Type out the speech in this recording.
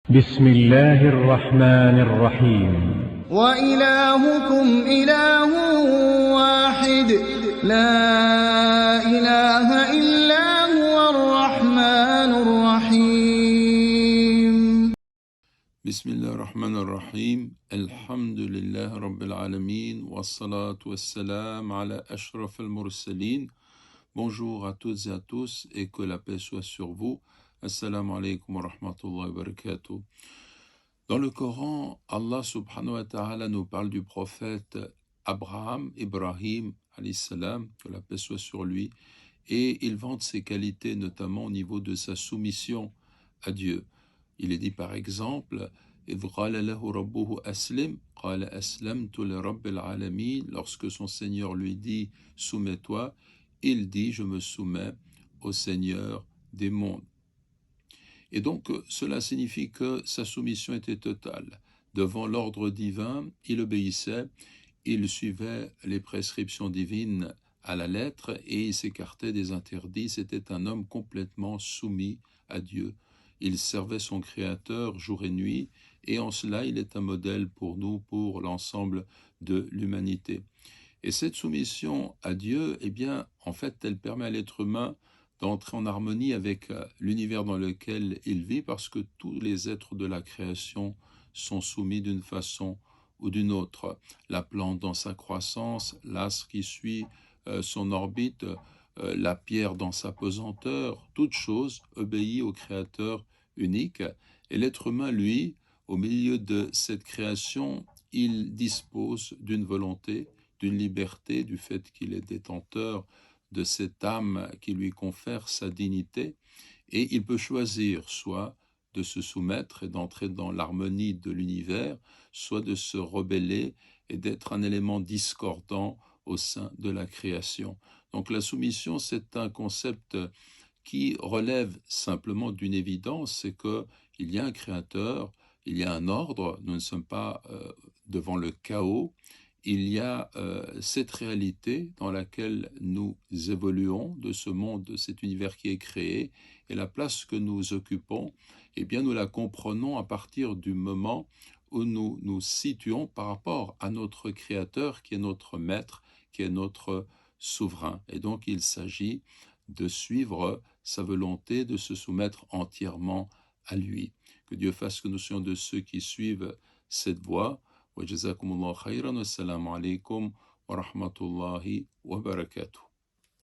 بسم الله الرحمن الرحيم. وإلهكم إله واحد لا إله إلا هو الرحمن الرحيم. بسم الله الرحمن الرحيم. الحمد لله رب العالمين والصلاة والسلام على أشرف المرسلين. Bonjour à toutes et à tous et que la paix soit sur vous. Assalamu alaikum wa rahmatullahi wa barakatuh. Dans le Coran, Allah subhanahu wa ta'ala nous parle du prophète Abraham, Ibrahim, alayhi salam, que la paix soit sur lui, et il vante ses qualités, notamment au niveau de sa soumission à Dieu. Il est dit par exemple, lorsque son Seigneur lui dit « Soumets-toi », il dit « Je me soumets au Seigneur des mondes ». Et donc, cela signifie que sa soumission était totale. Devant l'ordre divin, il obéissait, il suivait les prescriptions divines à la lettre et il s'écartait des interdits. C'était un homme complètement soumis à Dieu. Il servait son Créateur jour et nuit, et en cela, il est un modèle pour nous, pour l'ensemble de l'humanité. Et cette soumission à Dieu, eh bien, en fait, elle permet à l'être humain d'entrer en harmonie avec l'univers dans lequel il vit, parce que tous les êtres de la création sont soumis d'une façon ou d'une autre. La plante dans sa croissance, l'astre qui suit son orbite, la pierre dans sa pesanteur, toute chose obéit au Créateur unique. Et l'être humain, lui, au milieu de cette création, il dispose d'une volonté, d'une liberté, du fait qu'il est détenteur de cette âme qui lui confère sa dignité, et il peut choisir soit de se soumettre et d'entrer dans l'harmonie de l'univers, soit de se rebeller et d'être un élément discordant au sein de la création. Donc la soumission, c'est un concept qui relève simplement d'une évidence, c'est qu'il y a un créateur, il y a un ordre, nous ne sommes pas devant le chaos. Il y a cette réalité dans laquelle nous évoluons, de ce monde, de cet univers qui est créé, et la place que nous occupons, eh bien nous la comprenons à partir du moment où nous nous situons par rapport à notre Créateur, qui est notre Maître, qui est notre Souverain. Et donc il s'agit de suivre sa volonté, de se soumettre entièrement à lui. Que Dieu fasse que nous soyons de ceux qui suivent cette voie. وجزاكم الله خيرا والسلام عليكم ورحمة الله وبركاته.